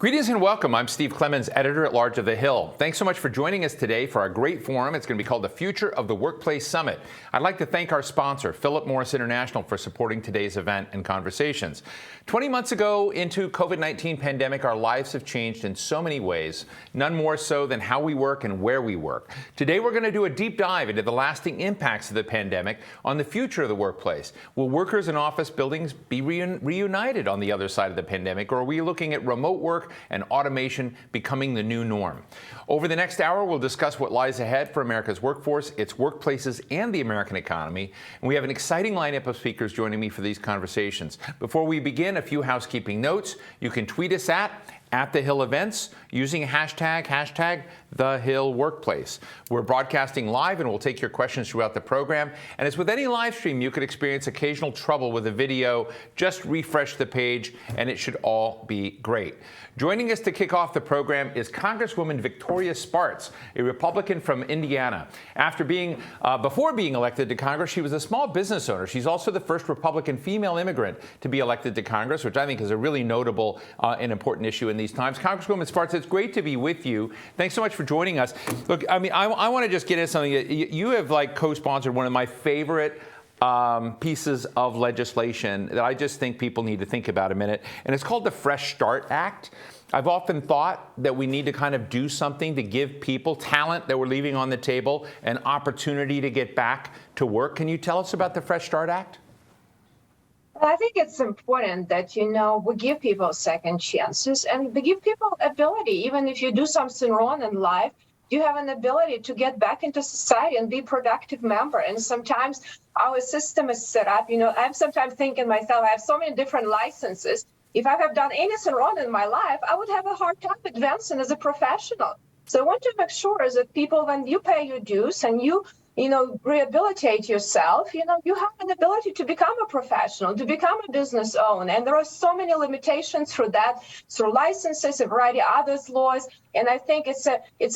Greetings and welcome. I'm Steve Clemons, editor-at-large of The Hill. Thanks so much for joining us today for our great forum. It's going to be called the Future of the Workplace Summit. I'd like to thank our sponsor, Philip Morris International, for supporting today's event and conversations. 20 months ago into COVID-19 pandemic, our lives have changed in so many ways, none more so than how we work and where we work. Today, we're going to do a deep dive into the lasting impacts of the pandemic on the future of the workplace. Will workers in office buildings be reunited on the other side of the pandemic, or are we looking at remote work and automation becoming the new norm? Over the next hour, we'll discuss what lies ahead for America's workforce, its workplaces, and the American economy. And we have an exciting lineup of speakers joining me for these conversations. Before we begin, a few housekeeping notes. You can tweet us at The Hill Events using hashtag The Hill Workplace. We're broadcasting live and we'll take your questions throughout the program. And as with any live stream, you could experience occasional trouble with the video. Just refresh the page and it should all be great. Joining us to kick off the program is Congresswoman Victoria Spartz, a Republican from Indiana. Before being elected to Congress, she was a small business owner. She's also the first Republican female immigrant to be elected to Congress, which I think is a really notable and important issue in these times. Congresswoman Spartz, it's great to be with you. Thanks so much for joining us. Look, I mean, I want to just get into something. You have co-sponsored one of my favorite pieces of legislation that I just think people need to think about a minute, and it's called the Fresh Start Act. I've often thought that we need to kind of do something to give people talent that we're leaving on the table an opportunity to get back to work. Can you tell us about the Fresh Start Act? I think it's important that, we give people second chances and we give people ability. Even if you do something wrong in life, you have an ability to get back into society and be a productive member. And sometimes our system is set up, I'm sometimes thinking myself, I have so many different licenses. If I have done anything wrong in my life, I would have a hard time advancing as a professional. So I want to make sure that people, when you pay your dues and you rehabilitate yourself, you have an ability to become a professional, to become a business owner. And there are so many limitations through that, through licenses, a variety of other laws. And I think it's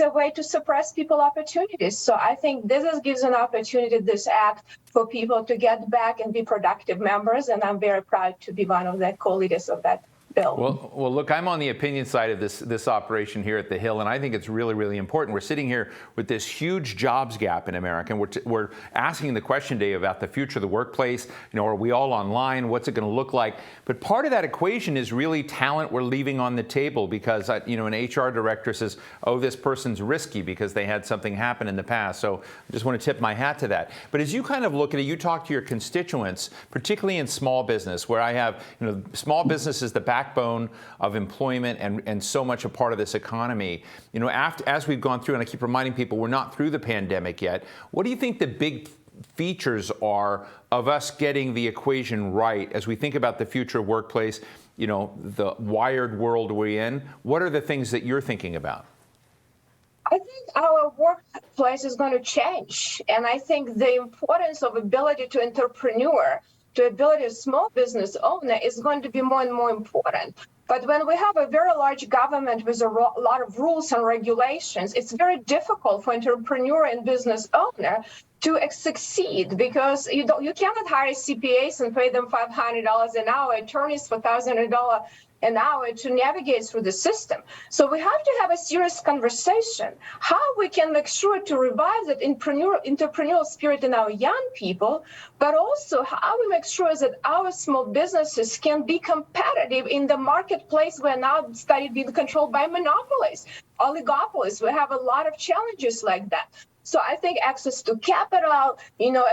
a way to suppress people opportunities. So I think this gives an opportunity, this act, for people to get back and be productive members. And I'm very proud to be one of the co-leaders of that bill. Well, look, I'm on the opinion side of this operation here at The Hill, and I think it's really, really important. We're sitting here with this huge jobs gap in America, and we're asking the question today about the future of the workplace. Are we all online? What's it going to look like? But part of that equation is really talent we're leaving on the table because, an HR director says, oh, this person's risky because they had something happen in the past. So I just want to tip my hat to that. But as you kind of look at it, you talk to your constituents, particularly in small business, where I have, small business is the backbone of employment and so much a part of this economy. As we've gone through, and I keep reminding people, we're not through the pandemic yet. What do you think the big features are of us getting the equation right as we think about the future of workplace, the wired world we're in? What are the things that you're thinking about? I think our workplace is going to change. And I think the importance of ability to entrepreneur, to ability of small business owner is going to be more and more important. But when we have a very large government with a lot of rules and regulations, it's very difficult for entrepreneur and business owner to succeed because you cannot hire CPAs and pay them $500 an hour, attorneys for $1,000 an hour to navigate through the system. So we have to have a serious conversation how we can make sure to revive that entrepreneurial spirit in our young people, but also how we make sure that our small businesses can be competitive in the marketplace where now started being controlled by monopolies, oligopolies. We have a lot of challenges like that. So I think access to capital,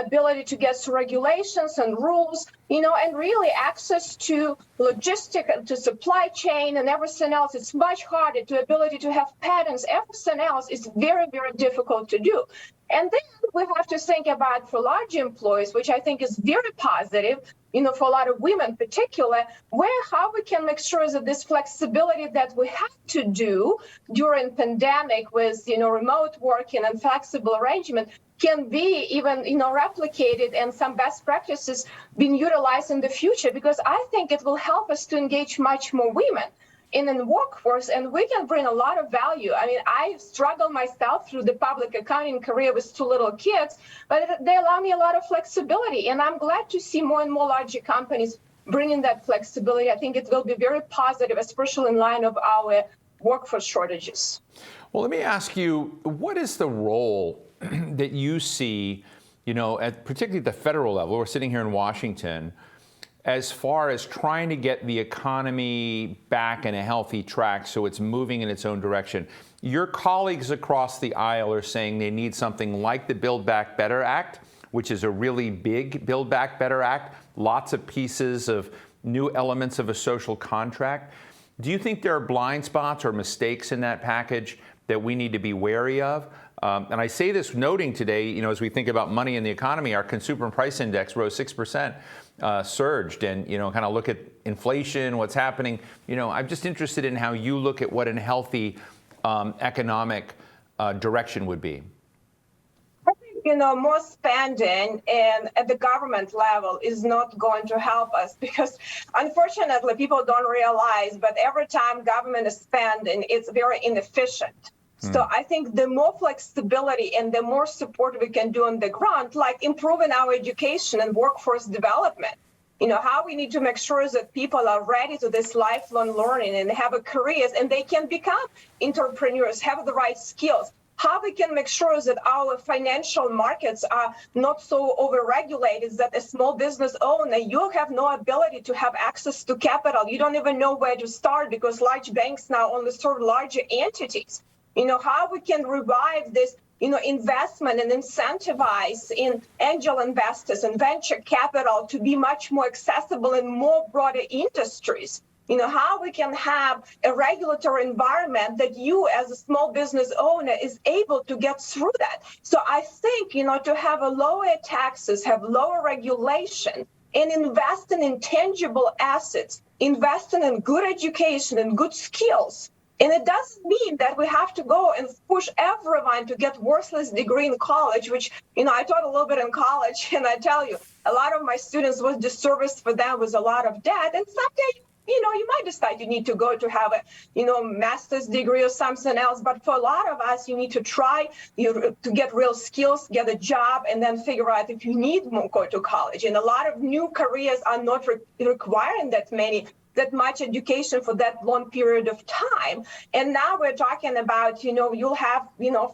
ability to get through regulations and rules, and really access to logistics, to supply chain and everything else, it's much harder. To ability to have patents, everything else is very, very difficult to do. And then we have to think about for large employees, which I think is very positive, for a lot of women in particular, how we can make sure that this flexibility that we have to do during pandemic with, remote working and flexible arrangement can be even, replicated and some best practices being utilized in the future, because I think it will help us to engage much more women in the workforce, and we can bring a lot of value. I mean, I struggled myself through the public accounting career with 2 little kids, but they allow me a lot of flexibility, and I'm glad to see more and more larger companies bringing that flexibility, I think it will be very positive, especially in line of our workforce shortages. Well, let me ask you, what is the role that you see, particularly at the federal level, we're sitting here in Washington, as far as trying to get the economy back in a healthy track so it's moving in its own direction? Your colleagues across the aisle are saying they need something like the Build Back Better Act, which is a really big Build Back Better Act, lots of pieces of new elements of a social contract. Do you think there are blind spots or mistakes in that package that we need to be wary of? And I say this noting today, as we think about money in the economy, our consumer price index rose 6%, surged, and, kind of look at inflation, what's happening. I'm just interested in how you look at what a healthy economic direction would be. I think, more spending and at the government level is not going to help us because unfortunately people don't realize, but every time government is spending, it's very inefficient. So I think the more flexibility and the more support we can do on the ground, like improving our education and workforce development, how we need to make sure that people are ready to this lifelong learning and have a careers and they can become entrepreneurs, have the right skills. How we can make sure that our financial markets are not so overregulated that a small business owner, you have no ability to have access to capital. You don't even know where to start because large banks now only serve larger entities. How we can revive this, investment and incentivize in angel investors and venture capital to be much more accessible in more broader industries. How we can have a regulatory environment that you as a small business owner is able to get through that. So I think, to have a lower taxes, have lower regulation, and invest in intangible assets, investing in good education and good skills. And it doesn't mean that we have to go and push everyone to get worthless degree in college, which, I taught a little bit in college, and I tell you, a lot of my students was disservice for them with a lot of debt. And someday, you might decide you need to go to have a, master's degree or something else. But for a lot of us, you need to try to get real skills, get a job, and then figure out if you need more, go to college. And a lot of new careers are not requiring that much education for that long period of time. And now we're talking about, you'll have,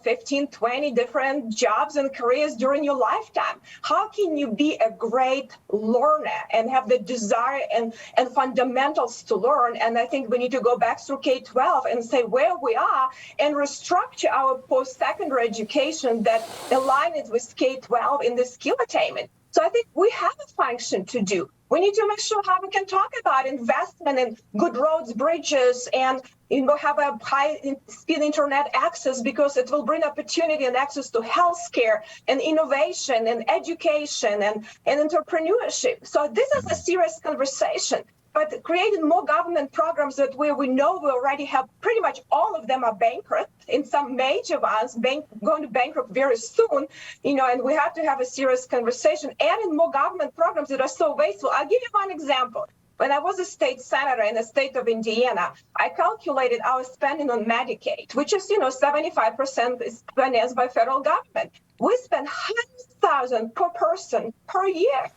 15, 20 different jobs and careers during your lifetime. How can you be a great learner and have the desire and fundamentals to learn? And I think we need to go back through K-12 and say where we are and restructure our post-secondary education that align it with K-12 in the skill attainment. So I think we have a function to do. We need to make sure how we can talk about investment in good roads, bridges, and have a high-speed internet access because it will bring opportunity and access to healthcare and innovation and education and entrepreneurship. So this is a serious conversation. But creating more government programs that where we know we already have pretty much all of them are bankrupt, and some major ones going to bankrupt very soon, and we have to have a serious conversation. Adding more government programs that are so wasteful. I'll give you one example. When I was a state senator in the state of Indiana, I calculated our spending on Medicaid, which is, 75% is financed by federal government. We spend $100,000 per person per year.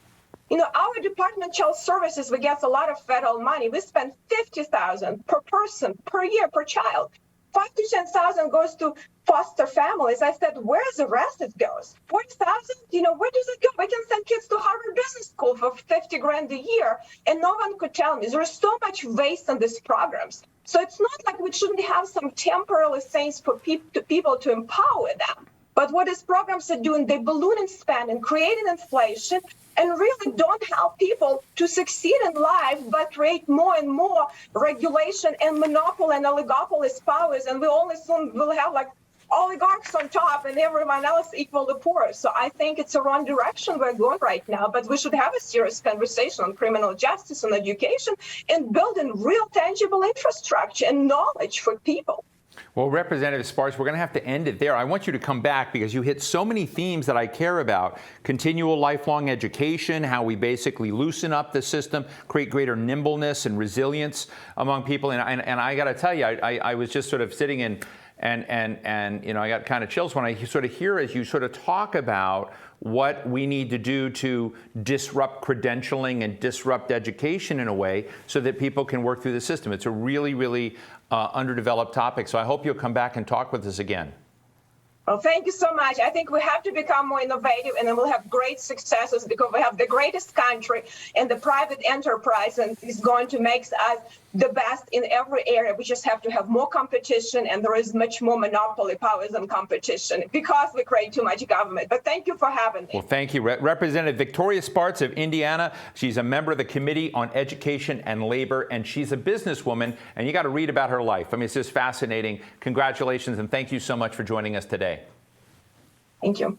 Our Department of Child Services, we get a lot of federal money. We spend $50,000 per person per year per child. 5,000 to 10,000 goes to foster families. I said, where's the rest it goes? 40,000? Where does it go? We can send kids to Harvard Business School for $50,000 a year, and no one could tell me. There's so much waste on these programs. So it's not like we shouldn't have some temporary things for people to empower them. But what these programs are doing, they balloon and spend and creating inflation and really don't help people to succeed in life, but create more and more regulation and monopoly and oligopolist powers. And we only soon will have oligarchs on top and everyone else equally poor. So I think it's a wrong direction we're going right now, but we should have a serious conversation on criminal justice and education and building real tangible infrastructure and knowledge for people. Well, Representative Spartz, we're going to have to end it there. I want you to come back because you hit so many themes that I care about. Continual lifelong education, how we basically loosen up the system, create greater nimbleness and resilience among people. And I got to tell you, I was just sort of sitting in And you know, I got kind of chills when I sort of hear as you sort of talk about what we need to do to disrupt credentialing and disrupt education in a way so that people can work through the system. It's a really, really underdeveloped topic. So I hope you'll come back and talk with us again. Well, thank you so much. I think we have to become more innovative, and then we'll have great successes because we have the greatest country and the private enterprise, and is going to make us the best in every area. We just have to have more competition, and there is much more monopoly powers than competition because we create too much government. But thank you for having me. Well, thank you. Representative Victoria Spartz of Indiana. She's a member of the Committee on Education and Labor, and she's a businesswoman, and you got to read about her life. I mean, it's just fascinating. Congratulations, and thank you so much for joining us today. Thank you.